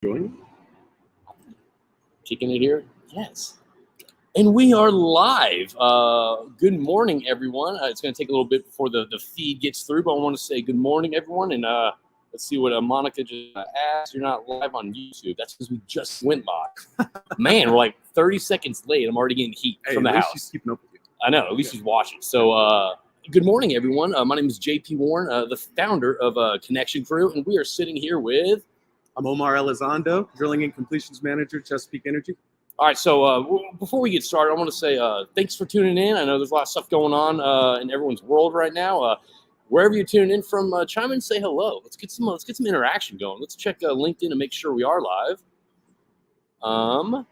Join. Kicking it here? Yes. And we are live. Good morning, everyone. It's going to take a little bit before the feed gets through, but I want to say good morning, everyone. And let's see what Monica just asked. You're not live on YouTube. That's because we just went live. Man, we're like 30 seconds late. I'm already getting heat from the house. She's keeping up with you. I know. At least she's watching. So good morning, everyone. My name is JP Warren, the founder of Connection Crüe, and we are sitting here with... I'm Omar Elizondo, Drilling and Completions Manager, Chesapeake Energy. All right, so before we get started, I want to say thanks for tuning in. I know there's a lot of stuff going on in everyone's world right now. Wherever you're tuning in from, chime in and say hello. Let's get some interaction going. Let's check LinkedIn and make sure we are live. You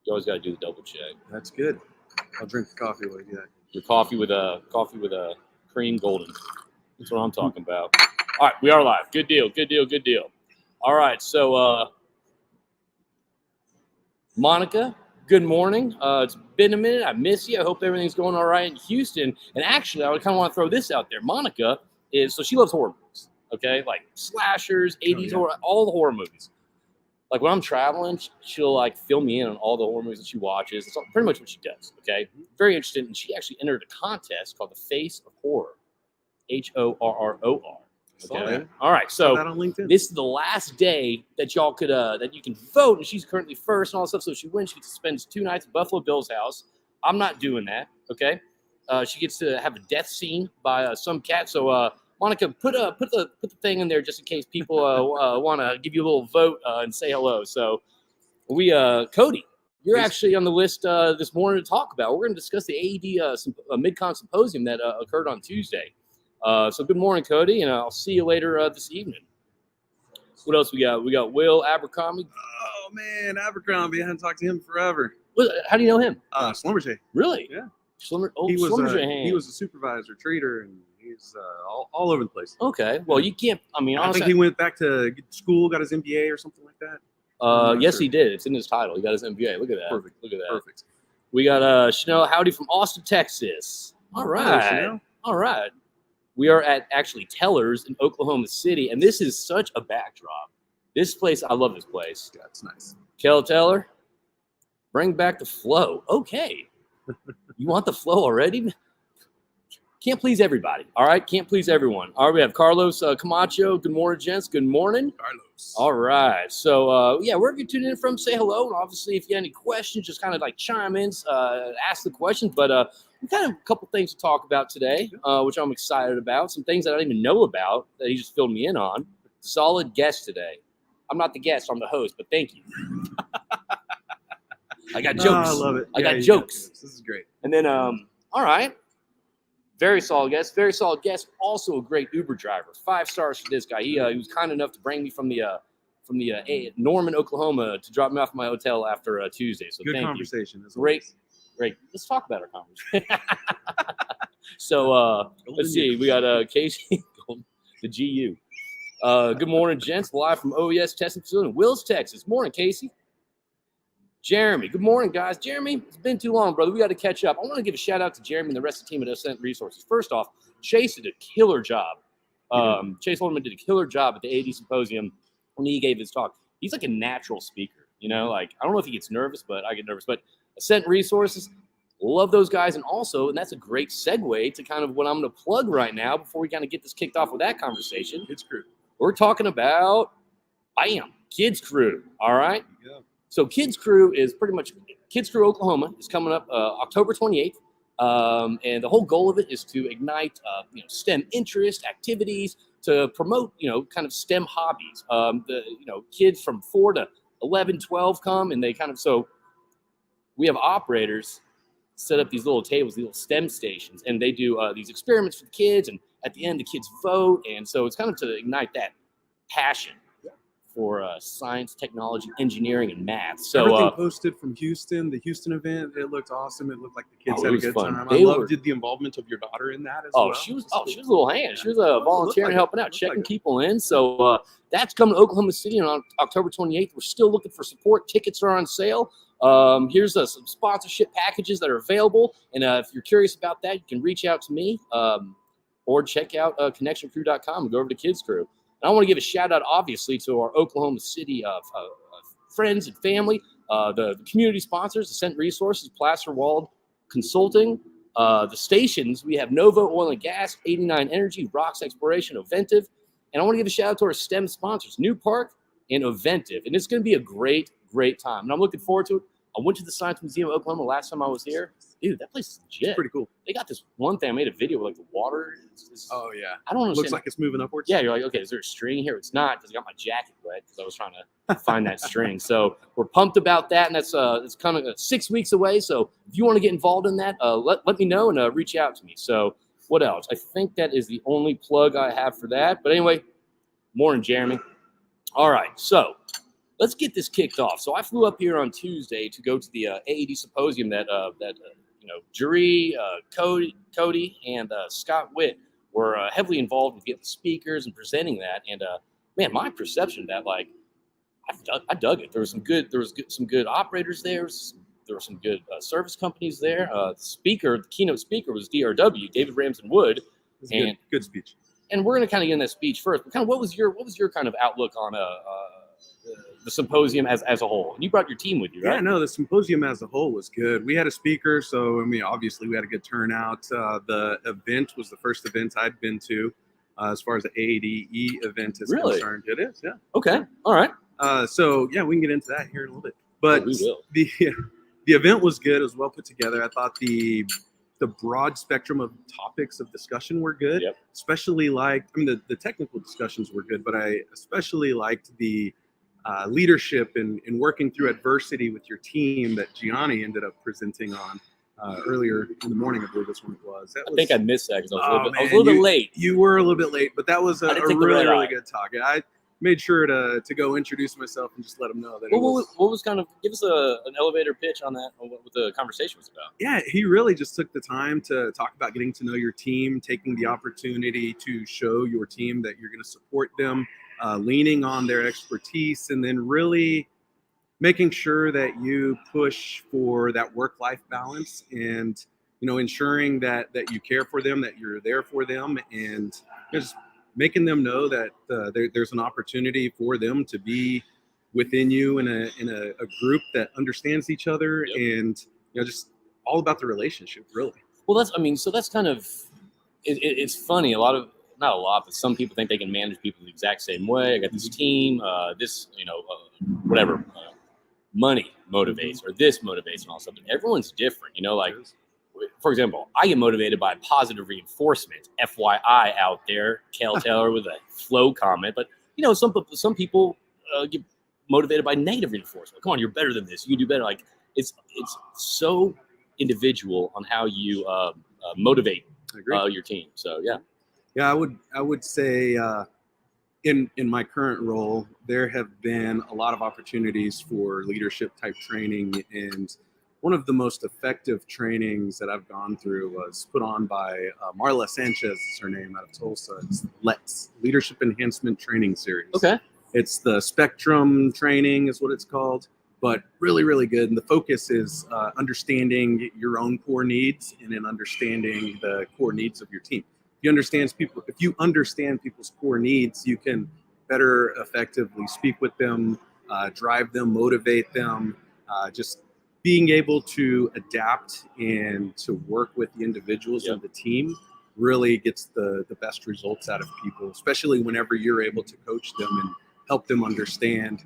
always got to do the double check. That's good. I'll drink the coffee while you do that. Your coffee with a cream golden. That's what I'm talking about. All right, we are live. Good deal. All right, so Monica, good morning. It's been a minute. I miss you. I hope everything's going all right in Houston. And actually, I would kind of want to throw this out there. Monica she loves horror movies, okay? Like slashers, 80s horror, all the horror movies. Like when I'm traveling, she'll like fill me in on all the horror movies that she watches. It's pretty much what she does, okay? Very interested. And she actually entered a contest called the Face of Horror, HORROR. Okay. All right. So this is the last day that y'all could that you can vote, and she's currently first and all that stuff. So if she wins, she spends 2 nights at Buffalo Bill's house. I'm not doing that. Okay. She gets to have a death scene by some cat. So Monica, put the thing in there just in case people want to give you a little vote and say hello. So we Cody, you're actually on the list this morning to talk about. We're going to discuss the AED Mid-Con Symposium that occurred on Tuesday. So good morning, Cody, and I'll see you later this evening. What else we got? We got Will Abercrombie. Oh, man, Abercrombie. I haven't talked to him forever. How do you know him? Schlumberger. Really? Yeah. He was a supervisor, trader, and he's all over the place. Okay. Well, you can't, honestly, I think he went back to school, got his MBA or something like that. Yes, he did. It's in his title. He got his MBA. Look at that. Perfect. Look at that. Perfect. We got Chanel Howdy from Austin, Texas. All right. All right. We are at actually Teller's in Oklahoma City, and this is such a backdrop. This place, I love this place. Yeah, it's nice. Kel Teller, bring back the flow. Okay. You want the flow already? Can't please everybody, all right? Can't please everyone. All right, we have Carlos Camacho. Good morning, gents. Good morning. Carlos. All right. So, wherever you're tuning in from, say hello. And obviously, if you have any questions, just kind of like chime in, ask the questions. But we kind of have a couple things to talk about today, which I'm excited about. Some things that I didn't even know about that he just filled me in on. Solid guest today. I'm not the guest, I'm the host, but thank you. I got jokes. I love it. I got jokes. This is great. And then, all right. Very solid guest. Very solid guest. Also a great Uber driver. 5 stars for this guy. He was kind enough to bring me from the Norman, Oklahoma, to drop me off at my hotel after Tuesday. So good thank conversation. you. Great. Let's talk about our conversation. So let's see. We got Casey, the GU. Good morning, gents. Live from OES testing facility in Wills, Texas. Morning, Casey. Jeremy, good morning, guys. Jeremy, it's been too long, brother. We got to catch up. I want to give a shout out to Jeremy and the rest of the team at Ascent Resources. First off, Chase did a killer job. Chase Holderman did a killer job at the AD Symposium when he gave his talk. He's like a natural speaker, like I don't know if he gets nervous, but I get nervous. But Ascent Resources, love those guys. And that's a great segue to kind of what I'm going to plug right now before we kind of get this kicked off with that conversation. Kids Crüe. We're talking about, Kids Crüe, all right? Yeah. So Kids Crüe is pretty much Kids Crüe Oklahoma is coming up October 28th, and the whole goal of it is to ignite STEM interest, activities, to promote kind of STEM hobbies. Kids from 4 to 11, 12 come, and they so we have operators set up these little tables, these little STEM stations, and they do these experiments for the kids, and at the end the kids vote, and so it's kind of to ignite that passion for science, technology, engineering, and math. So everything posted from Houston, the Houston event, it looked awesome. It looked like the kids had a good time. I loved the involvement of your daughter in that as well. She was a little hand. She was volunteering, helping out, checking people in. So that's coming to Oklahoma City on October 28th. We're still looking for support. Tickets are on sale. Here's some sponsorship packages that are available. And if you're curious about that, you can reach out to me or check out connectioncrüe.com and go over to Kids Crüe. And I want to give a shout out, obviously, to our Oklahoma City friends and family, the community sponsors, Ascent Resources, Placer Walled Consulting, the stations. We have Novo Oil and Gas, 89 Energy, Rocks Exploration, Oventive. And I want to give a shout out to our STEM sponsors, New Park and Oventive. And it's going to be a great, great time. And I'm looking forward to it. I went to the Science Museum of Oklahoma last time I was here. Dude, that place is legit. It's pretty cool. They got this one thing. I made a video with like the water. Oh, yeah. I don't understand. Looks like it's moving upwards. Yeah, you're like, okay, is there a string here? It's not, because I got my jacket wet because I was trying to find that string. So we're pumped about that, and that's it's kind of 6 weeks away. So if you want to get involved in that, let me know and reach out to me. So what else? I think that is the only plug I have for that. But anyway, morning, Jeremy. All right, so let's get this kicked off. So I flew up here on Tuesday to go to the AED symposium that Jury, Cody, and Scott Witt were heavily involved with getting the speakers and presenting that. And man, my perception of that, like, I dug it. There was some good operators there. There were some good service companies there. The keynote speaker was DRW, David Ramsden Wood. And good speech. And we're going to kind of get in that speech first. But kind of what was your kind of outlook on the symposium as a whole? And you brought your team with you, right? Yeah, no, the symposium as a whole was good. We had a speaker, so I mean, obviously we had a good turnout. The event was the first event I'd been to as far as the AADE event is concerned. It is, yeah. Okay, all right. So yeah, we can get into that here in a little bit. But we will. The event was good. It was well put together. I thought the broad spectrum of topics of discussion were good. Yep. Especially the technical discussions were good, but I especially liked the leadership and working through adversity with your team that Gianni ended up presenting on earlier in the morning. I believe that's when it was. I think I missed that because I was a little bit late. You were a little bit late, but that was a really good talk. I made sure to go introduce myself and just let them know that. What was kind of, give us an elevator pitch on that, on what the conversation was about? Yeah, he really just took the time to talk about getting to know your team, taking the opportunity to show your team that you're going to support them, leaning on their expertise, and then really making sure that you push for that work-life balance and, ensuring that you care for them, that you're there for them, and just making them know that there's an opportunity for them to be within you in a group that understands each other. Yep. And just all about the relationship, really. Well, that's kind of it's funny. Not a lot, but some people think they can manage people the exact same way. I got this team, whatever, money motivates or this motivates and all stuff. But everyone's different, for example, I get motivated by positive reinforcement. FYI out there, Cal Taylor with a flow comment. But, some people get motivated by negative reinforcement. Come on, you're better than this. You can do better. Like, it's so individual on how you motivate your team. So, yeah. Yeah, I would say in my current role, there have been a lot of opportunities for leadership type training, and one of the most effective trainings that I've gone through was put on by Marla Sanchez, is her name, out of Tulsa. It's LETS, Leadership Enhancement Training Series. Okay. It's the Spectrum training is what it's called, but really, really good. And the focus is understanding your own core needs and then understanding the core needs of your team. If you understand people's core needs, you can better effectively speak with them, drive them, motivate them, just being able to adapt and to work with the individuals of the team really gets the best results out of people, especially whenever you're able to coach them and help them understand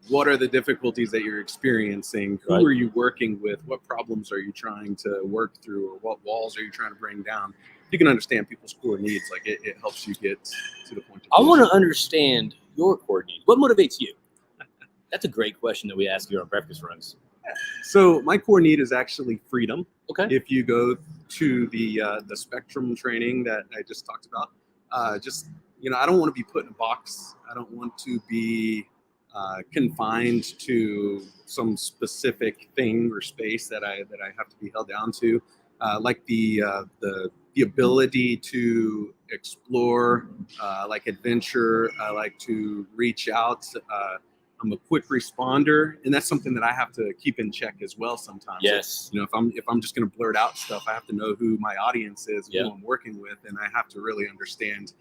what are the difficulties that you're experiencing, who are you working with, what problems are you trying to work through, or what walls are you trying to bring down. If you can understand people's core needs, like it helps you get to the point. I want to understand your core needs. What motivates you? That's a great question that we ask here on Breakfast Runs. So my core need is actually freedom. Okay. If you go to the Spectrum training that I just talked about, I don't want to be put in a box. I don't want to be confined to some specific thing or space that I have to be held down to. Like the ability to explore, like adventure. I like to reach out. I'm a quick responder, and that's something that I have to keep in check as well sometimes. Yes. If I'm just going to blurt out stuff, I have to know who my audience is, who I'm working with, and I have to really understand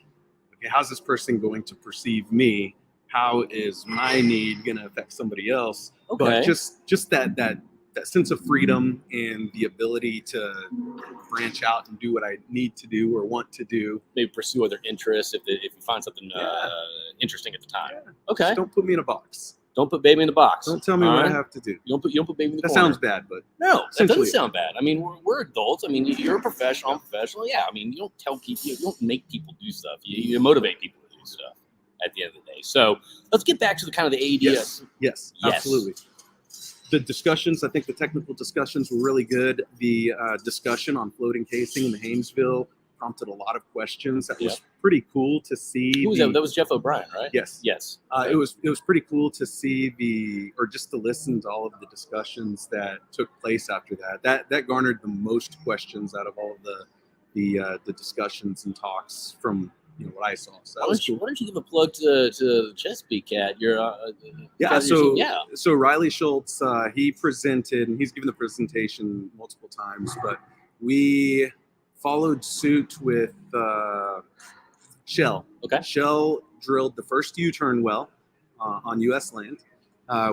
okay, how's this person going to perceive me? How is my need going to affect somebody else? Okay. But just that sense of freedom and the ability to branch out and do what I need to do or want to do. Maybe pursue other interests if you find something interesting at the time. Yeah. Okay. Just don't put me in a box. Don't put baby in the box. Don't tell me All what right? I have to do. You don't put baby in the That corner. sounds bad, but No, that doesn't essentially- sound bad. I mean, we're adults. I mean, you're a professional. I'm a professional. Yeah. I mean, you don't tell people. You don't make people do stuff. You motivate people to do stuff at the end of the day. So let's get back to the kind of the ADS. Yes, absolutely. The discussions, I think the technical discussions were really good. The discussion on floating casing in the Haynesville prompted a lot of questions. That was pretty cool to see. Who was that? That was Jeff O'Brien, right? Yes. Yes. Okay. It was pretty cool to see just to listen to all of the discussions that took place after that. That garnered the most questions out of all of the discussions and talks from what I saw. So that was cool. Why don't you give a plug to Chesapeake Cat? So Riley Schultz, he presented, and he's given the presentation multiple times, but we followed suit with Shell. Okay. Shell drilled the first U-turn well on U.S. land.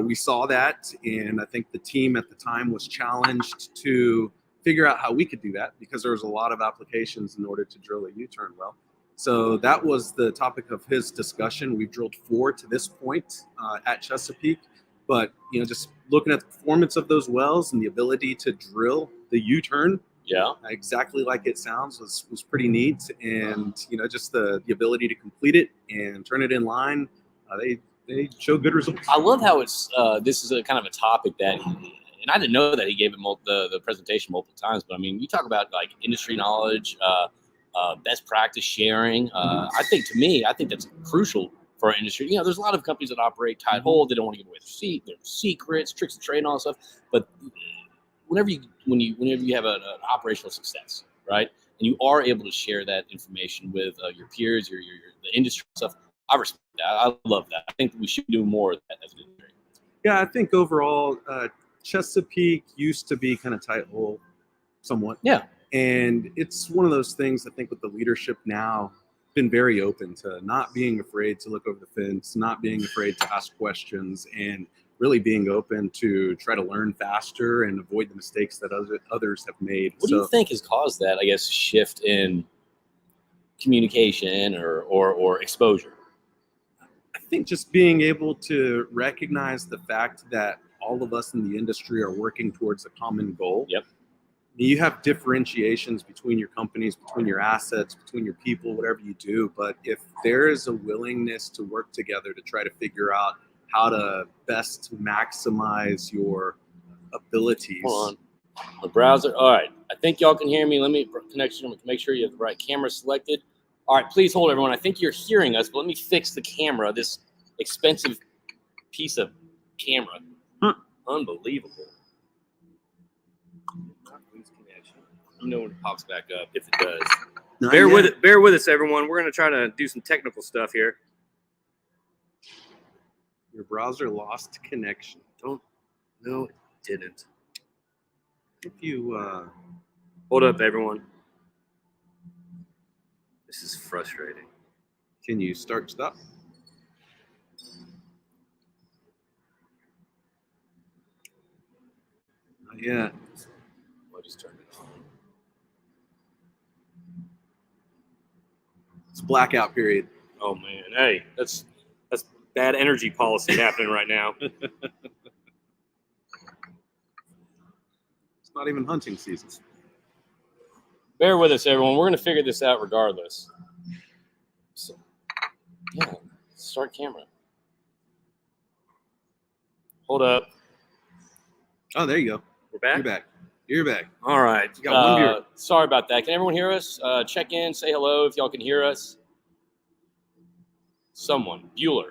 We saw that, and I think the team at the time was challenged to figure out how we could do that because there was a lot of applications in order to drill a U-turn well. So that was the topic of his discussion. We've drilled 4 to this point at Chesapeake, but just looking at the performance of those wells and the ability to drill the U-turn, exactly like it sounds, was pretty neat. And just the ability to complete it and turn it in line, they show good results. I love how it's this is a kind of a topic that. And I didn't know that he gave it the presentation multiple times. But I mean, you talk about like industry knowledge, best practice sharing. I think that's crucial for our industry. There's a lot of companies that operate tight hold. They don't want to give away their secrets, tricks of trade, and all that stuff. But whenever you have an operational success, right, and you are able to share that information with your peers, the industry stuff, I respect that. I love that. I think we should do more of that as an industry. Yeah, I think overall, Chesapeake used to be kind of tight hole, somewhat. Yeah. And it's one of those things, I think, with the leadership now, been very open to not being afraid to look over the fence, not being afraid to ask questions, and really being open to try to learn faster and avoid the mistakes that others have made. What do you think has caused that, I guess, shift in communication or exposure? I think just being able to recognize the fact that all of us in the industry are working towards a common goal. Yep. You have differentiations between your companies, between your assets, between your people, whatever you do. But if there is a willingness to work together to try to figure out how to best maximize your abilities. Hold on. The browser. All right. I think y'all can hear me. Let me connection. Make sure you have the right camera selected. All right. Please hold, everyone. I think you're hearing us, but let me fix the camera. This expensive piece of camera. Unbelievable. Let me know when it pops back up, if it does. Bear with us, everyone. We're going to try to do some technical stuff here. Your browser lost connection. No, it didn't. If you hold up, everyone. This is frustrating. Can you stop? Not yet. I'll just turn it on. It's blackout period. Oh man, hey, that's bad energy policy happening right now. It's not even hunting season. Bear with us, everyone. We're going to figure this out regardless. So, yeah, start camera. Hold up. Oh, there you go. We're back? You're back. All right. You got one viewer. Sorry about that. Can everyone hear us? Check in, say hello if y'all can hear us. Someone. Bueller.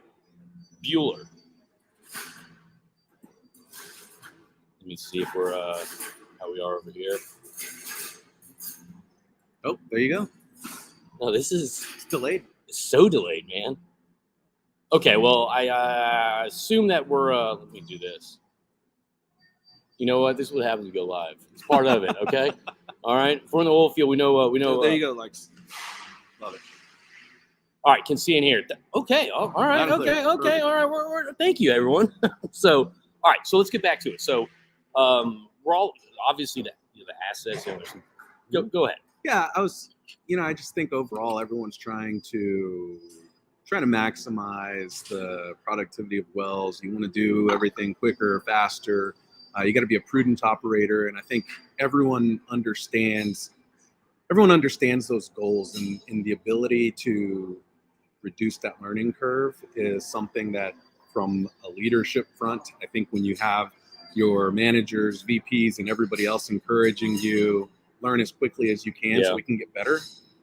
Let me see if we're how we are over here. Oh, there you go. No, this is It's delayed. so delayed, man. Okay, well, I assume that we're let me do this. You know what? This is what happens to go live. It's part of it, okay? All right. If we're in the oil field, we know. There you go, Lex. Love it. All right, can see in here. Okay, all right, Loud and okay, clear. okay, Perfect. all right. We're thank you, everyone. So, all right, so let's get back to it. So, we're all obviously the assets. Go ahead. Yeah, I just think overall everyone's trying to maximize the productivity of wells. You want to do everything quicker, faster. You got to be a prudent operator, and I think everyone understands those goals, and the ability to reduce that learning curve is something that, from a leadership front, I think when you have your managers, VPs, and everybody else encouraging you, learn as quickly as you can so we can get better.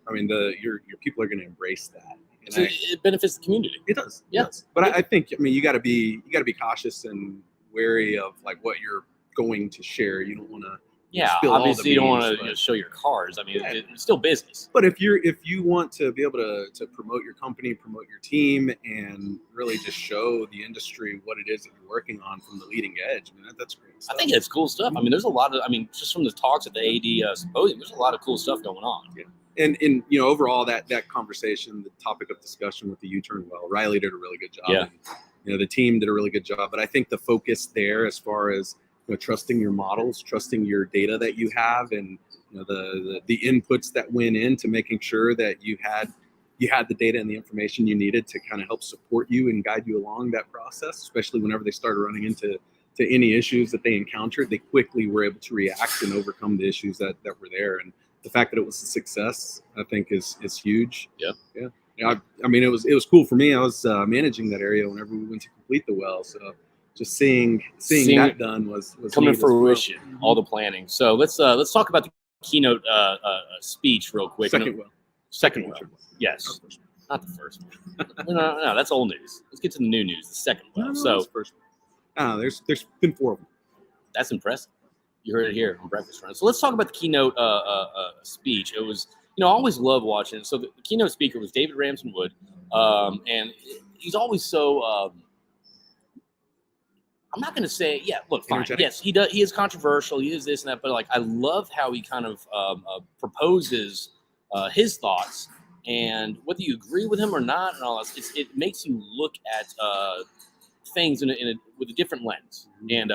I mean, your people are going to embrace that. And So it benefits the community. it does. Yeah. It does. But I think, you got to be cautious and wary of like what you're going to share. You don't want to spill all the obviously you don't want beans, to show your cards. I mean, Yeah. it's still business. But if you want to be able to promote your company, promote your team, and really just show the industry what it is that you're working on from the leading edge, I mean, that's great stuff. I think it's cool stuff. I mean, there's a lot of. I mean, just from the talks at the AD symposium, there's a lot of cool stuff going on. Yeah. And overall that conversation, the topic of discussion with the U-turn well, Riley did a really good job. Yeah. And, the team did a really good job. But I think the focus there, as far as trusting your models, trusting your data that you have, and the inputs that went into making sure that you had the data and the information you needed to kind of help support you and guide you along that process, especially whenever they started running into any issues that they encountered. They quickly were able to react and overcome the issues that were there. And the fact that it was a success, I think, is huge. Yeah. I mean, it was cool for me. I was managing that area whenever we went to complete the well, so just seeing that done was coming neat to as well. fruition. All the planning. So let's talk about the keynote speech real quick. Second well. Yes, not the first one. No, that's old news. Let's get to the new news. The second well. So first one. There's been 4 of them. That's impressive. You heard it here on Breakfast Run. So let's talk about the keynote speech. It was, I always love watching it. So the keynote speaker was David Ramsden Wood, and he's always so. I'm not going to say, look, fine. Energetic. Yes, he does. He is controversial. He is this and that, but I love how he kind of proposes his thoughts, and whether you agree with him or not, and all that, it makes you look at things with a different lens. And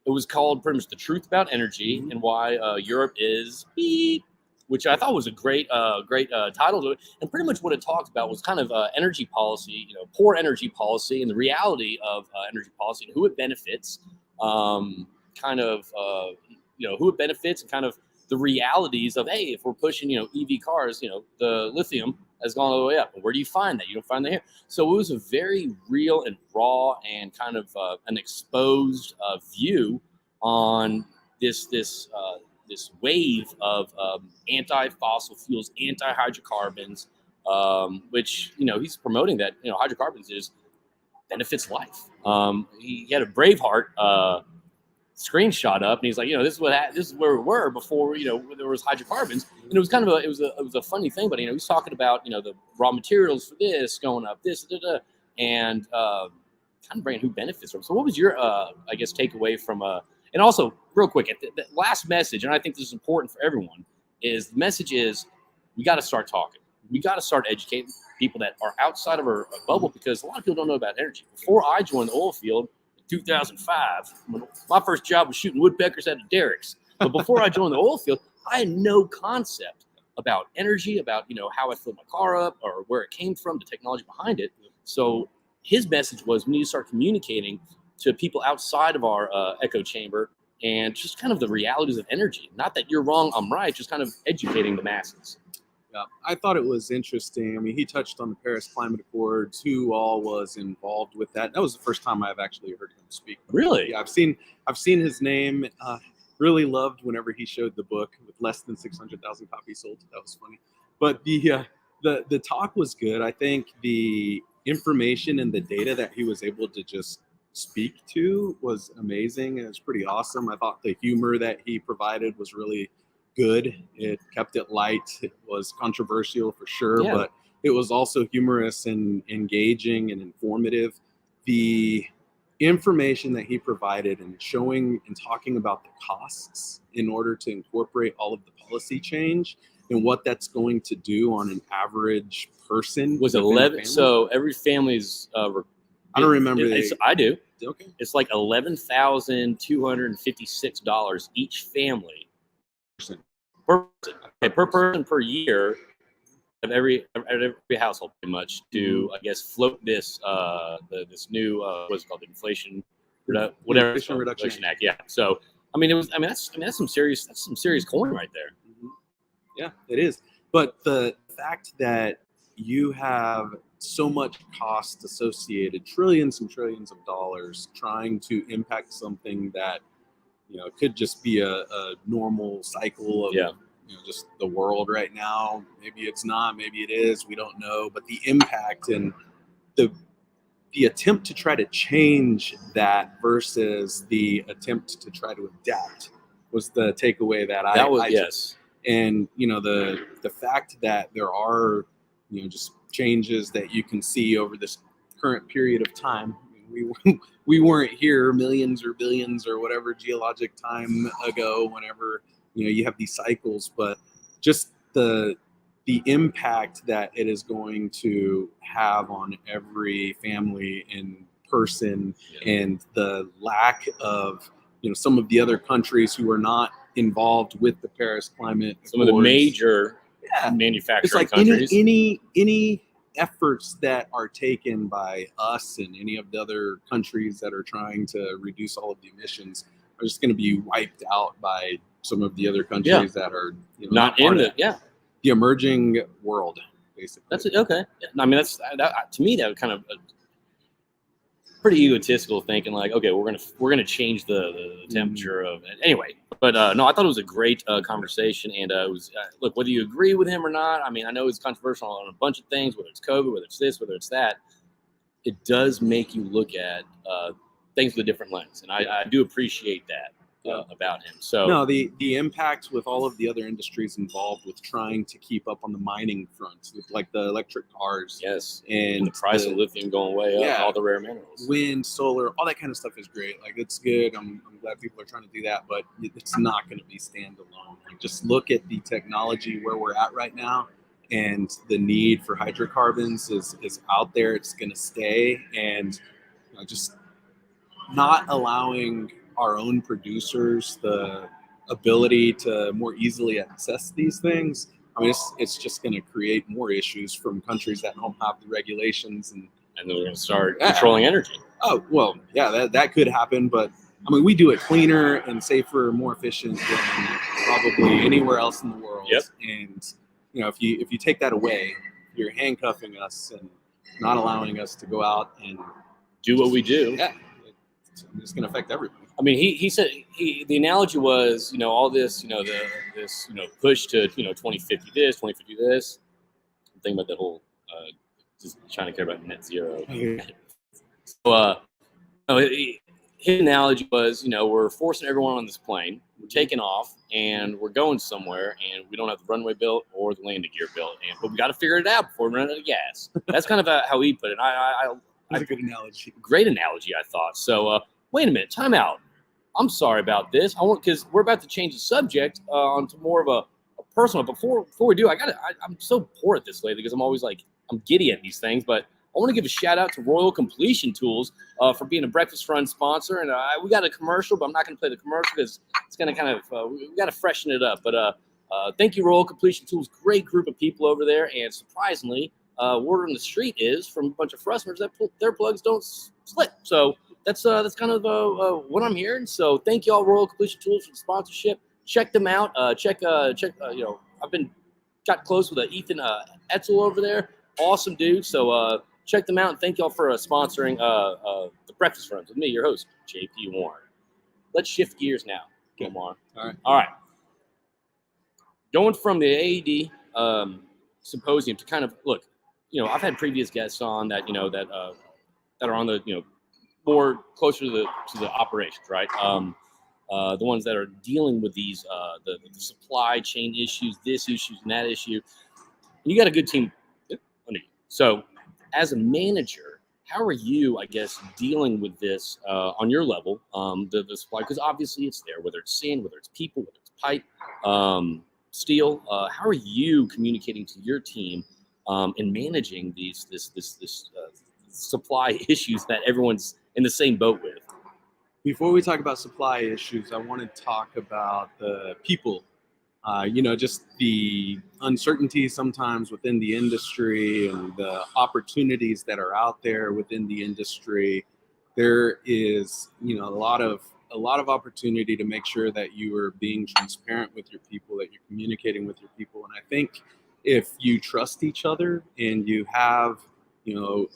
it was called pretty much "The Truth About Energy and Why Europe is Beep," which I thought was a great title to it. And pretty much what it talked about was kind of energy policy, poor energy policy, and the reality of energy policy and who it benefits, who it benefits, and kind of the realities of, hey, if we're pushing, EV cars, the lithium has gone all the way up. But where do you find that? You don't find that here. So it was a very real and raw and kind of an exposed view on this wave of anti-fossil fuels, anti-hydrocarbons, which, he's promoting that, hydrocarbons benefits life. He had a Braveheart screenshot up, and he's like, this is where we were before, there was hydrocarbons. And it was kind of it was a funny thing, but he's talking about the raw materials for this going up, and kind of bringing who benefits from. So what was your takeaway from and also real quick, the last message, and I think this is important for everyone, is the message is we got to start talking. We got to start educating people that are outside of our bubble, because a lot of people don't know about energy. Before I joined the oil field, 2005, my first job was shooting woodpeckers out of derricks. But before I joined the oil field, I had no concept about energy, about how I filled my car up or where it came from, the technology behind it. So his message was we need to start communicating to people outside of our echo chamber, and just kind of the realities of energy. Not that you're wrong, I'm right, just kind of educating the masses. Yeah, I thought it was interesting. I mean, he touched on the Paris Climate Accords, who all was involved with that. That was the first time I've actually heard him speak. Really? Yeah, I've seen his name. Really loved whenever he showed the book with less than 600,000 copies sold. That was funny. But the talk was good. I think the information and the data that he was able to just speak to was amazing. It was pretty awesome. I thought the humor that he provided was really good. It kept it light. It was controversial for sure, but it was also humorous and engaging and informative. The information that he provided and showing and talking about the costs in order to incorporate all of the policy change, and what that's going to do on an average person Was within a 11. family? So every family's. I don't remember. I do. Okay. It's like $11,256 each family per person. Okay, per person per year of every household, pretty much, to I guess float this this new what's it called, the Inflation Reduction Act. Yeah. So that's some serious coin right there. Yeah, it is. But the fact that you have so much cost associated, trillions and trillions of dollars, trying to impact something that, could just be a normal cycle of, just the world right now. Maybe it's not, maybe it is, we don't know. But the impact and the attempt to try to change that versus the attempt to try to adapt was the takeaway that I took. Yes. And the fact that there are just changes that you can see over this current period of time. We weren't here millions or billions or whatever geologic time ago whenever you have these cycles, but just the impact that it is going to have on every family and person, and the lack of some of the other countries who are not involved with the Paris Climate Some of the major manufacturing it's like countries. any efforts that are taken by us and any of the other countries that are trying to reduce all of the emissions are just going to be wiped out by some of the other countries that are not in it. Yeah. The emerging world, basically. That's it. Okay. I mean, that to me, that was kind of pretty egotistical thinking. Like, okay, we're gonna change the temperature of it anyway. But no, I thought it was a great conversation, and it was look, whether you agree with him or not. I mean, I know it's controversial on a bunch of things, whether it's COVID, whether it's this, whether it's that. It does make you look at things with a different lens, and I do appreciate that. About him. So no, the impact with all of the other industries involved with trying to keep up on the mining front, with like the electric cars, and the price of lithium going way up, all the rare minerals, wind, solar, all that kind of stuff is great. Like, it's good. I'm glad people are trying to do that, but it's not going to be standalone. Like, just look at the technology where we're at right now, and the need for hydrocarbons is out there. It's going to stay, and just not allowing our own producers the ability to more easily access these things. I mean, it's just going to create more issues from countries that don't have the regulations, and they're going to start controlling energy. Oh, well, yeah, that could happen, but I mean, we do it cleaner and safer, more efficient than probably anywhere else in the world. Yep. And if you take that away, you're handcuffing us and not allowing us to go out and do what we do. Yeah, it's going to affect everybody. I mean, he said the analogy was, all this, this push to 2050 this, 2050 this. I'm thinking about that whole just trying to care about net zero. So his analogy was, we're forcing everyone on this plane, we're taking off, and we're going somewhere, and we don't have the runway built or the landing gear built, but we got to figure it out before we run out of gas. That's kind of how he put it. That's a good analogy. Great analogy, I thought. So wait a minute, time out. I'm sorry about this. Because we're about to change the subject onto more of a personal. Before we do, I'm so poor at this lately because I'm always like, I'm giddy at these things. But I want to give a shout out to Royal Completion Tools for being a Breakfast Run sponsor. And we got a commercial, but I'm not going to play the commercial because it's going to kind of, we got to freshen it up. But thank you, Royal Completion Tools. Great group of people over there. And surprisingly, word on the street is from a bunch of frustrators that their plugs don't split. So that's kind of what I'm hearing. So thank you all, Royal Completion Tools, for the sponsorship. Check them out. I've got close with Ethan Etzel over there. Awesome dude. So check them out, and thank y'all for sponsoring the Breakfast Runs with me, your host, JP Warren. Let's shift gears now, Omar. All right. Going from the AED symposium to kind of look. I've had previous guests on that that are on the more closer to the operations, right? The ones that are dealing with these the supply chain issues, this issues and that issue. You got a good team under you. So, as a manager, how are you, I guess, dealing with this on your level, the supply? Because obviously it's there, whether it's sand, whether it's people, whether it's pipe. Steele, how are you communicating to your team and managing these supply issues that everyone's in the same boat with? Before we talk about supply issues, I want to talk about the people. Just the uncertainty sometimes within the industry and the opportunities that are out there within the industry. There is, a lot of opportunity to make sure that you are being transparent with your people, that you're communicating with your people. And I think if you trust each other and you have,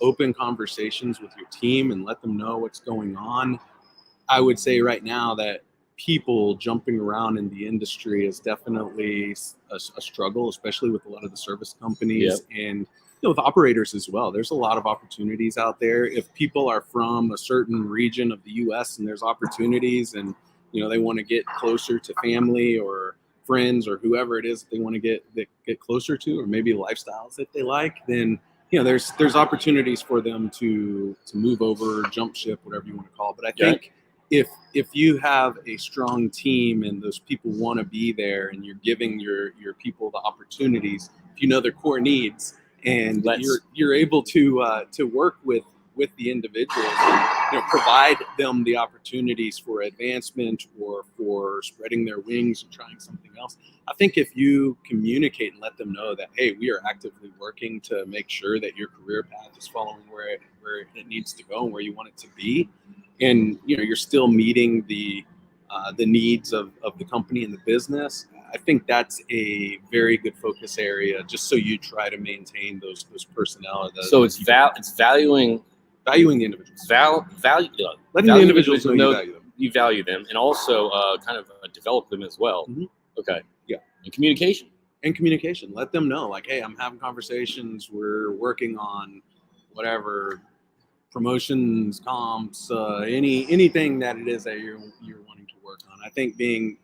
open conversations with your team and let them know what's going on, I would say right now that people jumping around in the industry is definitely a struggle, especially with a lot of the service companies and with operators as well. There's a lot of opportunities out there. If people are from a certain region of the U.S. and there's opportunities and they want to get closer to family or friends or whoever it is that they want to get closer to, or maybe lifestyles that they like, then there's opportunities for them to move over, jump ship, whatever you want to call it. But I think if you have a strong team and those people want to be there and you're giving your people the opportunities, if you know their core needs and you're able to work with the individuals and provide them the opportunities for advancement or for spreading their wings and trying something else. I think if you communicate and let them know that, hey, we are actively working to make sure that your career path is following where it needs to go and where you want it to be, and you're still meeting the needs of the company and the business, I think that's a very good focus area, just so you try to maintain those personnel. So it's valuing the individuals. Letting the individuals know you value them, and also kind of develop them as well. Mm-hmm. Okay. Yeah. And communication. Let them know, like, hey, I'm having conversations. We're working on whatever promotions, comps, anything that it is that you're wanting to work on. I think being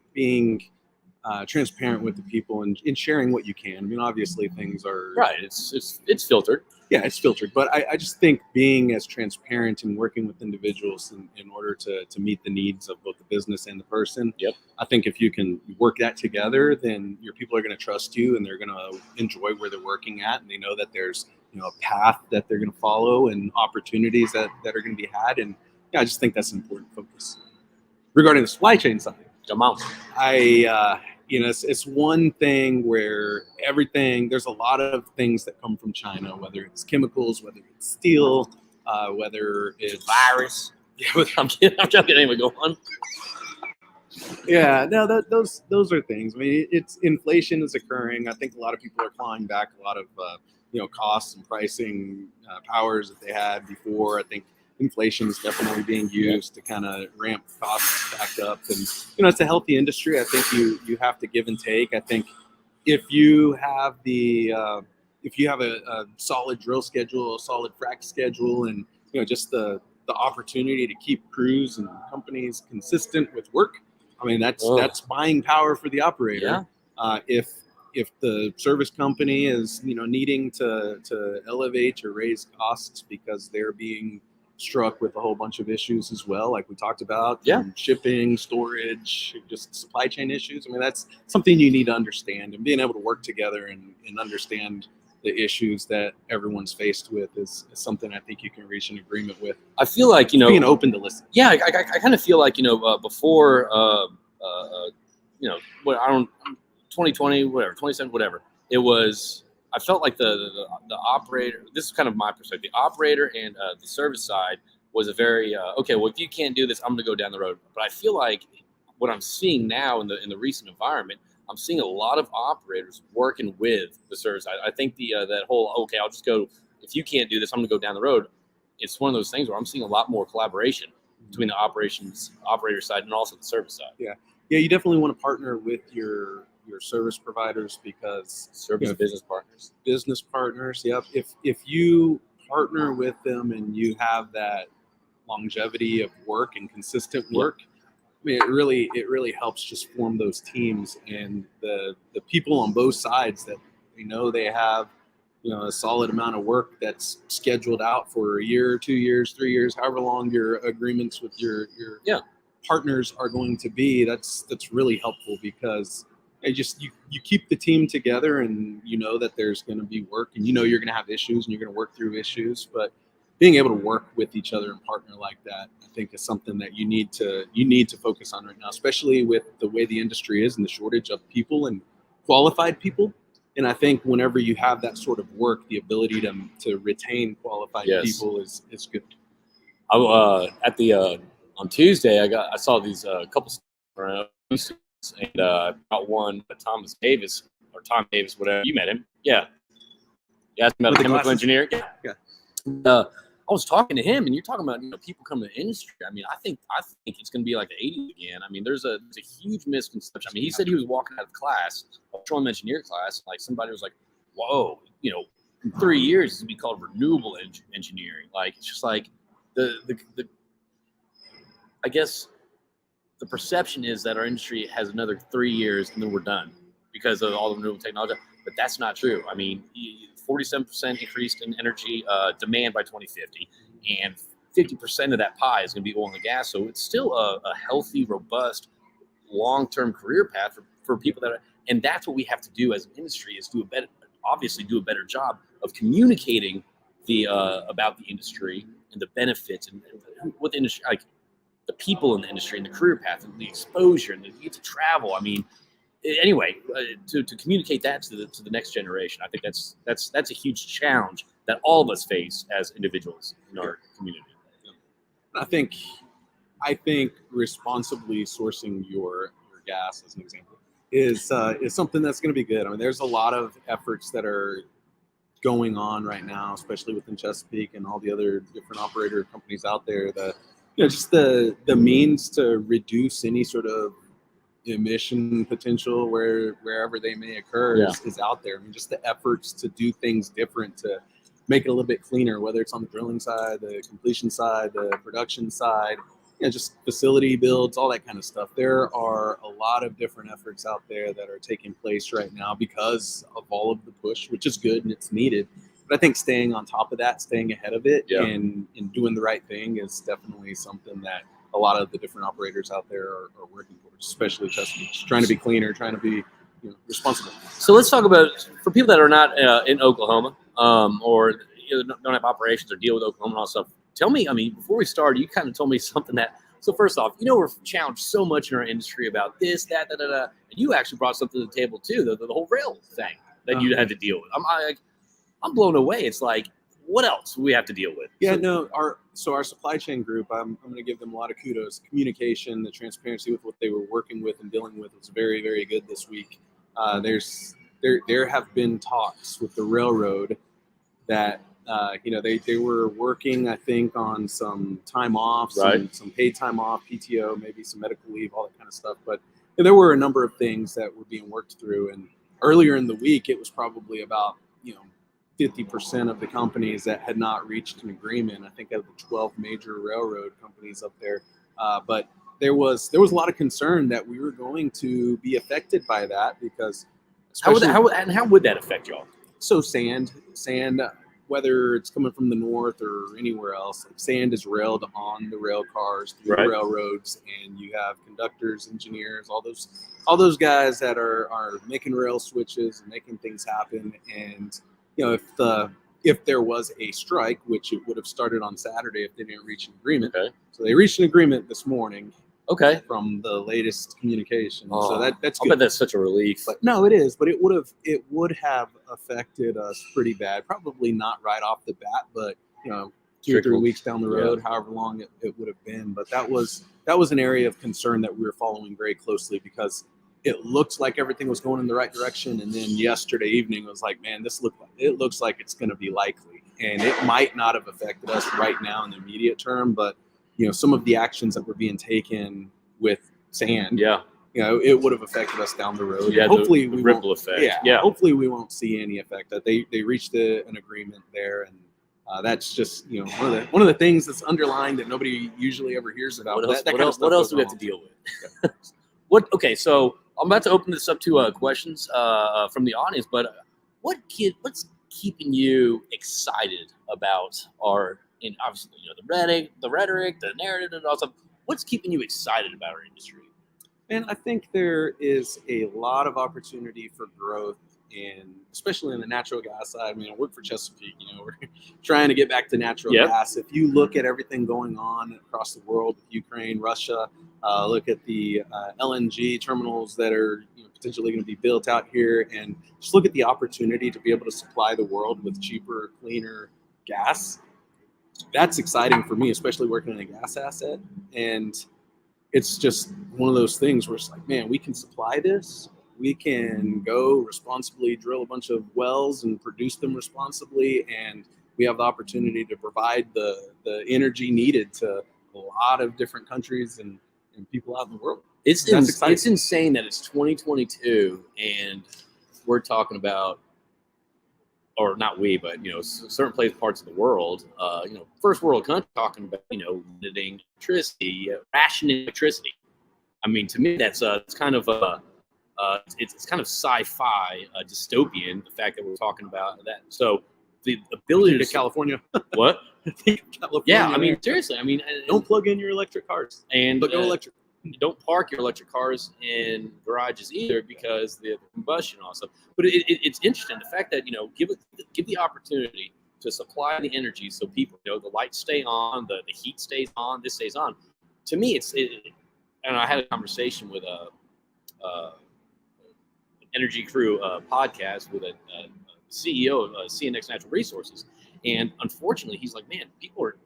transparent with the people and sharing what you can. I mean, obviously things are right. It's filtered. Yeah, it's filtered. But I just think being as transparent and working with individuals in order to meet the needs of both the business and the person. Yep. I think if you can work that together, then your people are going to trust you and they're going to enjoy where they're working at, and they know that there's a path that they're going to follow and opportunities that are going to be had. And I just think that's an important focus. Regarding the supply chain side, it's one thing where there's a lot of things that come from China, whether it's chemicals, whether it's steel, whether it's virus. Yeah, I'm joking. Anyway, go on. Yeah, no, those are things. I mean, it's inflation is occurring. I think a lot of people are clawing back a lot of costs and pricing powers that they had before. I think inflation is definitely being used to kind of ramp costs back up, and it's a healthy industry. I think you have to give and take. I think if you have a solid drill schedule, a solid frac schedule, and just the opportunity to keep crews and companies consistent with work, I mean that's buying power for the operator. Yeah. If the service company is needing to elevate or raise costs because they're being struck with a whole bunch of issues as well, like we talked about, shipping, storage, just supply chain issues. I mean, that's something you need to understand, and being able to work together and understand the issues that everyone's faced with is something I think you can reach an agreement with. I feel like, being open to listen. Yeah, I kind of feel like, before, 2020, whatever, 2017, whatever, it was, I felt like the operator, this is kind of my perspective, the operator and the service side was a very, okay, well, if you can't do this, I'm going to go down the road. But I feel like what I'm seeing now in the recent environment, I'm seeing a lot of operators working with the service side. I think that whole, okay, I'll just go, if you can't do this, I'm going to go down the road. It's one of those things where I'm seeing a lot more collaboration between the operator side and also the service side. Yeah, you definitely want to partner with your service providers, because business partners. Yep. If you partner with them and you have that longevity of work and consistent work, I mean, it really helps just form those teams, and the people on both sides that they have a solid amount of work that's scheduled out for a year, 2 years, 3 years, however long your agreements with your partners are going to be. That's really helpful, because you keep the team together, and you know that there's going to be work, and you know you're going to have issues, and you're going to work through issues. But being able to work with each other and partner like that, I think, is something that you need to focus on right now, especially with the way the industry is and the shortage of people and qualified people. And I think whenever you have that sort of work, the ability to retain qualified people is good. On Tuesday, I saw these couple around, and brought one, Tom Davis, whatever. You met him, yeah. You asked him about a chemical engineer. Yeah. I was talking to him, and you're talking about people coming to the industry. I mean, I think it's going to be like the 80s again. I mean, there's a huge misconception. I mean, he said he was walking out of class, a petroleum engineer class, like somebody was like, "Whoa, in 3 years it's going to be called renewable engineering." Like it's just like the I guess the perception is that our industry has another 3 years and then we're done because of all the renewable technology, but that's not true. I mean, 47% increased in energy demand by 2050, and 50% of that pie is going to be oil and gas. So it's still a healthy, robust, long-term career path for people that are, and that's what we have to do as an industry is do a better job of communicating about the industry and the benefits and what the industry, like the people in the industry and the career path and the exposure and you get to travel. I mean, anyway, to communicate that to the next generation, I think that's a huge challenge that all of us face as individuals in our community. I think responsibly sourcing your gas, as an example, is something that's going to be good. I mean, there's a lot of efforts that are going on right now, especially within Chesapeake and all the other different operator companies out there. Just the means to reduce any sort of emission potential wherever they may occur is out there. I mean, just the efforts to do things different to make it a little bit cleaner, whether it's on the drilling side, the completion side, the production side, just facility builds, all that kind of stuff. There are a lot of different efforts out there that are taking place right now because of all of the push, which is good and it's needed. But I think staying on top of that, staying ahead of it, and doing the right thing is definitely something that a lot of the different operators out there are working towards, especially Chesapeake, trying to be cleaner, trying to be responsible. So let's talk about, for people that are not in Oklahoma or don't have operations or deal with Oklahoma and all stuff. Tell me, I mean, before we started, you kind of told me something that, so first off, we're challenged so much in our industry about this, that, and you actually brought something to the table too, the whole rail thing that you had to deal with. I'm blown away. It's like, what else we have to deal with? Yeah, our supply chain group, I'm going to give them a lot of kudos. Communication, the transparency with what they were working with and dealing with was very, very good this week. There have been talks with the railroad that they were working, I think, on some time off, some paid time off, PTO, maybe some medical leave, all that kind of stuff. But there were a number of things that were being worked through. And earlier in the week, it was probably about 50% of the companies that had not reached an agreement. I think out of the 12 major railroad companies up there, but there was a lot of concern that we were going to be affected by that because how would that affect y'all? So sand, whether it's coming from the north or anywhere else, sand is railed on the rail cars through the railroads, and you have conductors, engineers, all those guys that are making rail switches and making things happen. And if there was a strike, which it would have started on Saturday if they didn't reach an agreement. Okay. So they reached an agreement this morning. Okay. From the latest communication. So that's good. I bet that's such a relief. But no, it is. But it would have affected us pretty bad. Probably not right off the bat, but 2 or 3 weeks down the road, however long it would have been. But that was an area of concern that we were following very closely because it looked like everything was going in the right direction. And then yesterday evening was like, man, it looks like it's going to be likely. And it might not have affected us right now in the immediate term, but some of the actions that were being taken with sand, it would have affected us down the road. Yeah, hopefully the ripple effect. Yeah, hopefully we won't see any effect. That they reached an agreement there, and that's just one of the things that's underlying that nobody usually ever hears about. What else do we have to deal with? Okay, so I'm about to open this up to questions from the audience, but what's keeping you excited about and obviously, the rhetoric, the narrative, and all stuff. What's keeping you excited about our industry? And I think there is a lot of opportunity for growth especially in the natural gas side. I mean, I work for Chesapeake, we're trying to get back to natural gas. If you look at everything going on across the world with Ukraine, Russia, look at the LNG terminals that are potentially going to be built out here, and just look at the opportunity to be able to supply the world with cheaper, cleaner gas. That's exciting for me, especially working in a gas asset. And it's just one of those things where it's like, man, we can supply this. We can go responsibly drill a bunch of wells and produce them responsibly, and we have the opportunity to provide the energy needed to a lot of different countries and people out in the world. It's insane that it's 2022 and we're talking about, or not we, but certain parts of the world, first world country talking about limiting electricity, rationing electricity. I mean, to me, that's it's kind of it's kind of sci-fi, dystopian. The fact that we're talking about that. So the ability to California. What? California, yeah, I mean, seriously. I mean, don't plug in your electric cars, but go electric. Don't park your electric cars in garages either, because the combustion also. But it's interesting, the fact that give the opportunity to supply the energy so people the lights stay on, the heat stays on, this stays on. To me, and I had a conversation with a Energy Crüe podcast with a CEO of CNX Natural Resources, and unfortunately, he's like, man, people are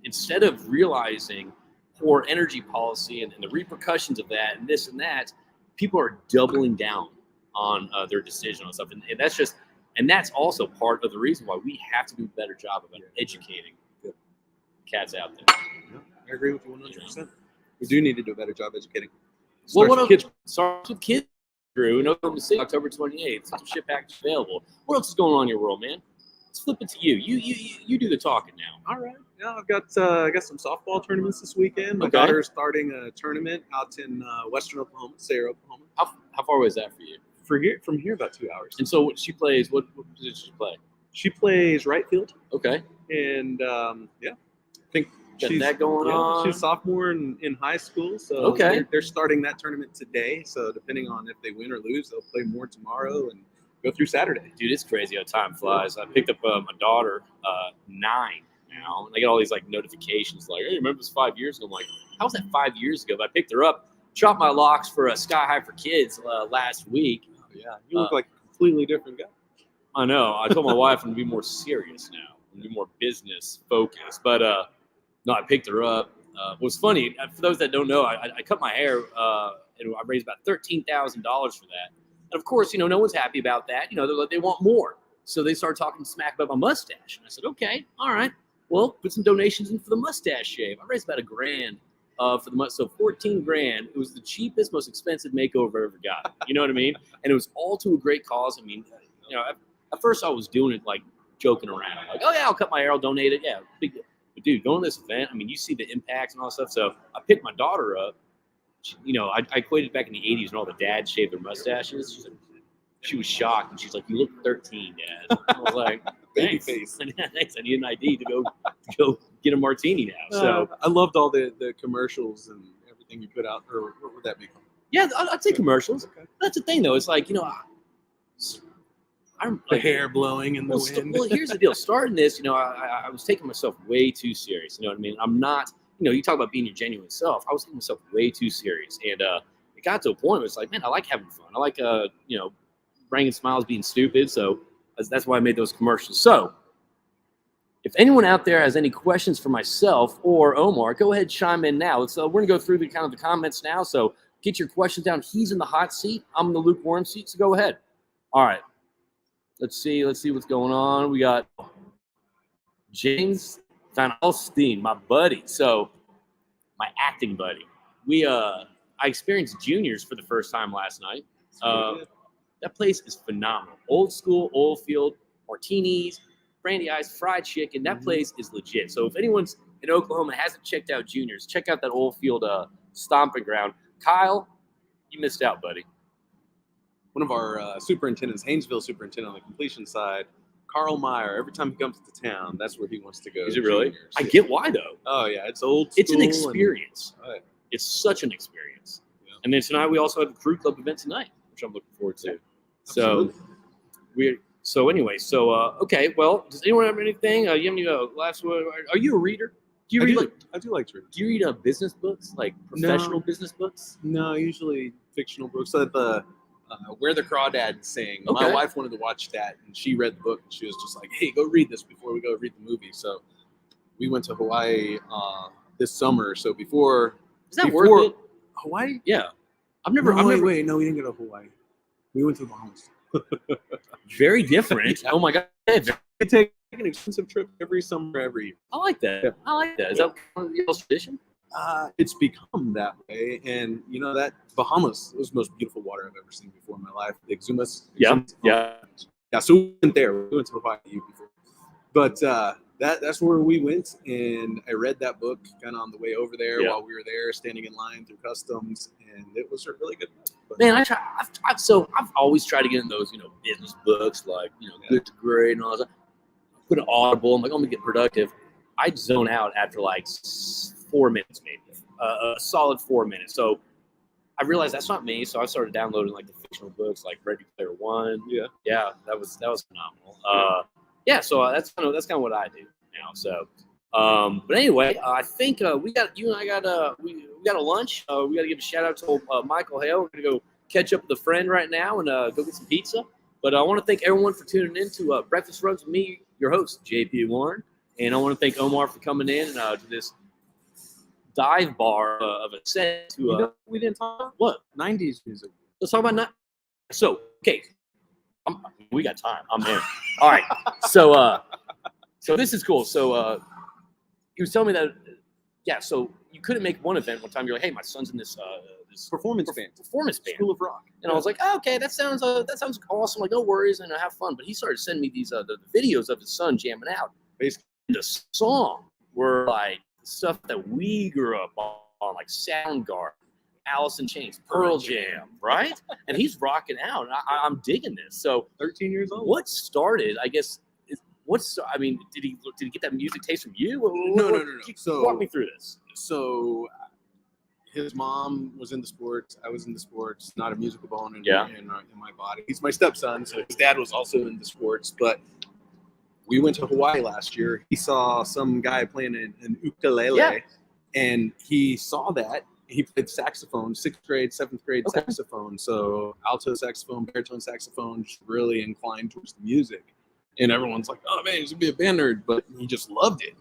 instead of realizing poor energy policy and the repercussions of that and this and that, people are doubling down on their decision on stuff, and that's also part of the reason why we have to do a better job about educating cats out there. Yeah, I agree with you 100%. We do need to do a better job educating. Starts with kids. Crüe in Oklahoma City, October 28th. Some ship package available. What else is going on in your world, man? Let's flip it to you. You do the talking now. All right. Yeah, I've got some softball tournaments this weekend. My Okay. daughter's starting a tournament out in western Oklahoma, Sarah, Oklahoma. How far away is that for you? From here, about 2 hours. And so she plays. What position does she play? She plays right field. Okay. And I think Got that going on. She's a sophomore in high school, so Okay. they're starting that tournament today. So depending on if they win or lose, they'll play more tomorrow and go through Saturday. Dude, it's crazy how time flies. I picked up my daughter, 9 now, and I get all these notifications like, "Hey, remember this 5 years ago?" I'm like, "How was that 5 years ago?" But I picked her up, chopped my locks for a Sky High for Kids last week. Oh, yeah, you look like a completely different guy. I know. I told my wife I'm gonna be more serious now, I'm gonna be more business focused. But no, I picked her up. What's funny, for those that don't know, I cut my hair and I raised about $13,000 for that. And of course, no one's happy about that. They want more. So they started talking smack about my mustache. And I said, okay, all right, well, put some donations in for the mustache shave. I raised about $1,000 for the mustache. So 14 grand. It was the cheapest, most expensive makeover I ever got. You know what I mean? And it was all to a great cause. I mean, at first I was doing it like joking around. Like, oh yeah, I'll cut my hair, I'll donate it. Yeah, big deal. But dude, going to this event, I mean, you see the impacts and all that stuff. So I picked my daughter up. I equated back in the 80s when all the dads shaved their mustaches. She was shocked, and she's like, "You look 13, Dad." I was like, Baby "Thanks." face. Thanks. I need an ID to go get a martini now. So I loved all the commercials and everything you put out. Or what would that be called? yeah, I'd say commercials. Okay. That's the thing, though. It's like I'm The like, hair blowing in the wind. Well, here's the deal. Starting this, I was taking myself way too serious. You know what I mean? I'm not. You talk about being your genuine self. I was taking myself way too serious, and it got to a point where it's like, man, I like having fun. I like bringing smiles, being stupid. So that's why I made those commercials. So if anyone out there has any questions for myself or Omar, go ahead, chime in now. We're gonna go through the comments now. So get your questions down. He's in the hot seat. I'm in the lukewarm seat. So go ahead. All right. Let's see what's going on. We got James Van Alstine, my buddy. So my acting buddy. I experienced juniors for the first time last night. That place is phenomenal. Old school, oilfield, martinis, brandy ice, fried chicken. That place is legit. So if anyone's in Oklahoma hasn't checked out juniors, check out that oilfield stomping ground. Kyle, you missed out, buddy. One of our superintendents, Haynesville superintendent on the completion side, Carl Meyer, every time he comes to town, that's where he wants to go. Is it really? Juniors. I get why, though. Oh, yeah. It's old school. It's an experience. And, It's such an experience. yeah. And then tonight we also have a Crüe Club event tonight, which I'm looking forward to. Absolutely. Okay. Well, does anyone have anything? You have any last word? Are you a reader? Do you read? I do like to read. Do you read business books, like professional business books? No, usually fictional books. The Where the Crawdads Sing. Okay. My wife wanted to watch that, and she read the book, and she was just like, "Hey, go read this before we go read the movie." So we went to Hawaii this summer. So before Is that worth it? Hawaii? Yeah, I've never. No, wait, no, we didn't go to Hawaii. We went to the Bahamas. Very different. Yeah. Oh my god. We take an expensive trip every summer, every year. I like that. Yeah. I like that. Is that one of y'all's tradition? It's become that way, and that Bahamas was the most beautiful water I've ever seen before in my life. The Exumas. Yeah. Yeah. So we went there. We went to Hawaii before, but that's where we went, and I read that book kind of on the way over there while we were there, standing in line through customs, and it was a really good book. But, Man, I've always tried to get in those, business books like, Good to Great and all that. Put an Audible. I'm like, I'm gonna get productive. I'd zone out after like 4 minutes, maybe a solid 4 minutes. So I realized that's not me. So I started downloading like the fictional books, like Ready Player One. Yeah, that was phenomenal. So that's kind of what I do now. So, but anyway, I think we got a lunch. We got to give a shout out to Michael Hale. We're gonna go catch up with a friend right now and go get some pizza. But I want to thank everyone for tuning in to Breakfast Runs with me, your host JP Warren, and I want to thank Omar for coming in to this dive bar of a set. We didn't talk about what 90s music. Let's talk about that. So, okay, we got time. I'm in. All right. So this is cool. So he was telling me that, so you couldn't make one event one time. You're like, hey, my son's in this Performance band. School of Rock. And I was like, oh, okay, that sounds awesome. Like, no worries, and I have fun. But he started sending me these the videos of his son jamming out. Basically, the song were like stuff that we grew up on, like Soundgarden, Alice in Chains, Pearl Jam, right? And he's rocking out. And I'm digging this. So 13 years old. What started, I guess, did he get that music taste from you? No. So walk me through this. So his mom was in the sports. I was in the sports. Not a musical bone in my body. He's my stepson, so his dad was also in the sports. But we went to Hawaii last year. He saw some guy playing an ukulele, and he saw that. He played saxophone, 6th grade, 7th grade saxophone. So alto saxophone, baritone saxophone, just really inclined towards the music. And everyone's like, oh, man, he's going to be a band nerd. But he just loved it.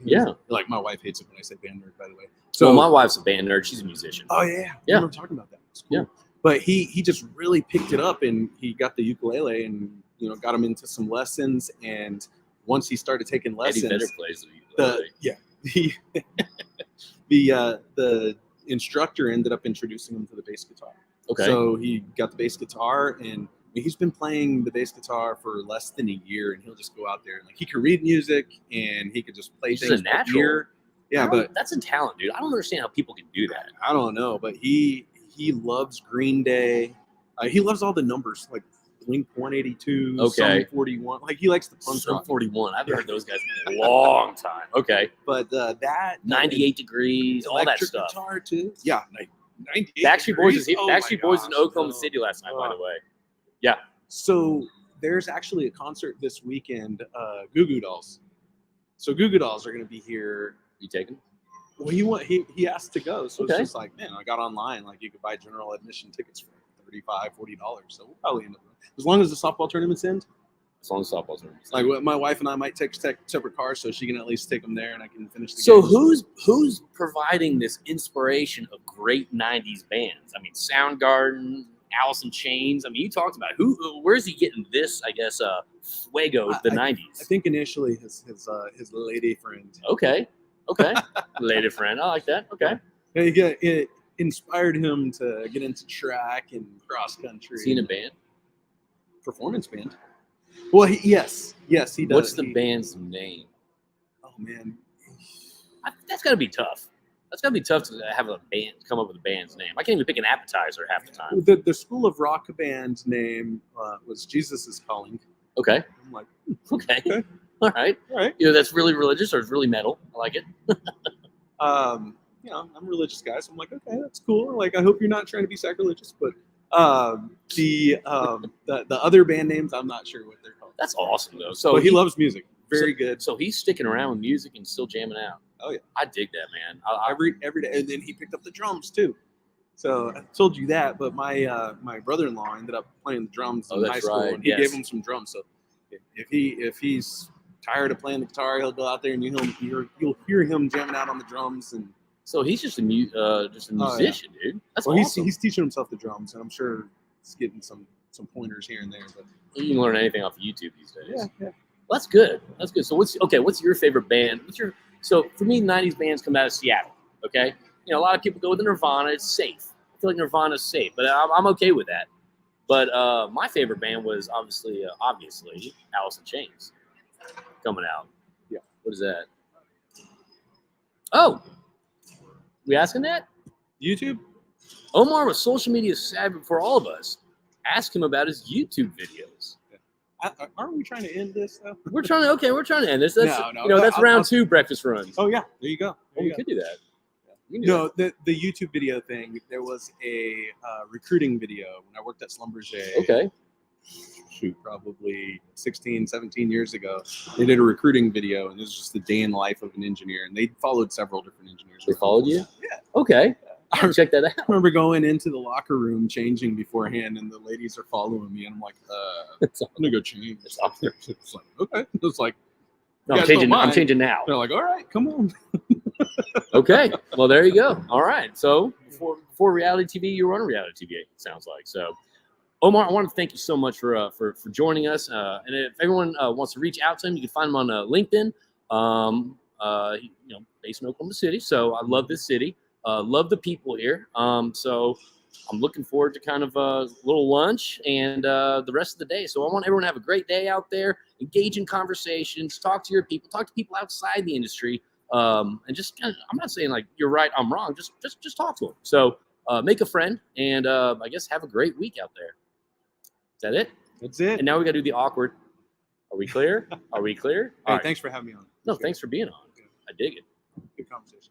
Like, my wife hates it when I say band nerd, by the way. So my wife's a band nerd. She's a musician. Oh, yeah. We were talking about that. It's cool. Yeah. But he just really picked it up, and he got the ukulele and, got him into some lessons. And once he started taking lessons. Eddie Vedder plays the ukulele. The instructor ended up introducing him to the bass guitar. Okay. So he got the bass guitar, and he's been playing the bass guitar for less than a year, and he'll just go out there and he can read music and he could just play things by ear. Yeah, but that's a talent, dude. I don't understand how people can do that. I don't know, but he loves Green Day. He loves all the numbers, like Blink 182, Sum 41. Like he likes the punk rock. 41. I've heard those guys in a long time. Okay, but that 98 Degrees, all that stuff. Guitar too. Yeah, 98. Backstreet Boys in Oklahoma City last night, by the way. Yeah. So there's actually a concert this weekend. Goo Goo Dolls. So Goo Goo Dolls are going to be here. You taking? Well, he asked to go, so it's just like, man, I got online. Like you could buy general admission tickets for $35, $40. So we'll probably end up as long as the softball tournaments end. As long as softball tournaments. Like my wife and I might take separate cars, so she can at least take them there, and I can finish the game. So who's providing this inspiration of great '90s bands? I mean, Soundgarden, Alice in Chains. I mean, you talked about where's he getting this? I guess fuego of the '90s. I think initially his lady friend. Okay, lady friend. I like that. Okay. It inspired him to get into track and cross country. Is he in a band? Performance band. Well, yes, he does. What's the band's name? Oh man, that's got to be tough. That's gotta be tough to have a band come up with a band's name. I can't even pick an appetizer half the time. The School of Rock band name was Jesus is Calling. Okay. I'm like, all right. That's really religious or it's really metal. I like it. you know, I'm a religious guy, so I'm like, okay, that's cool. Like, I hope you're not trying to be sacrilegious, but the other band names, I'm not sure what they're called. That's awesome though. So But he loves music. Very good. So he's sticking around with music and still jamming out. Oh yeah, I dig that, man. every day, and then he picked up the drums too. So I told you that, but my my brother-in-law ended up playing the drums in high that's school, right, and he yes. gave him some drums. So if he's tired of playing the guitar, he'll go out there and you'll hear him jamming out on the drums. And So he's just a musician, dude. That's well, awesome. he's teaching himself the drums, and I'm sure he's getting some pointers here and there. But You can learn anything off of YouTube these days. yeah. Well, that's good. That's good. So what's your favorite band? So for me, 90s bands come out of Seattle. Okay, you know, a lot of people go with Nirvana. It's safe. I feel like Nirvana's safe, but I'm okay with that. But my favorite band was obviously Alice in Chains coming out. Yeah. What is that? Oh, we asking that? YouTube. Omar was social media savvy for all of us. Ask him about his YouTube videos. Aren't we trying to end this though? We're trying to end this. That's, No, you know, that's I'll- round 2 breakfast runs. Oh yeah, there you go. Oh, we could do that. We can do No, the YouTube video thing. There was a recruiting video when I worked at Schlumberger. that. Okay. Shoot, probably 16, 17 years ago. They did a recruiting video, and it was just the day in the life of an engineer. And they followed several different engineers. They followed you? Yeah. Okay. I'll check that out. I remember going into the locker room, changing beforehand, and the ladies are following me, and I'm like, I'm gonna go change. It's like, okay. It's like, No, you I'm guys don't changing. I'm mind. changing now. They're like, all right, come on. Okay. Well, there you go. All right. So before reality TV, you were on reality TV. It sounds like so. Omar, I want to thank you so much for joining us. And if everyone wants to reach out to him, you can find him on LinkedIn. You know, based in Oklahoma City. So I love this city. Love the people here. So I'm looking forward to kind of a little lunch and the rest of the day. So I want everyone to have a great day out there, engage in conversations, talk to your people, talk to people outside the industry. And just kind of, I'm not saying like you're right, I'm wrong. Just talk to them. So make a friend and I guess have a great week out there. Is that it? That's it. And now we got to do the awkward. Are we clear? Are we clear? Hey, All right. thanks for having me on. No, thanks for being on. I dig it. Good conversation.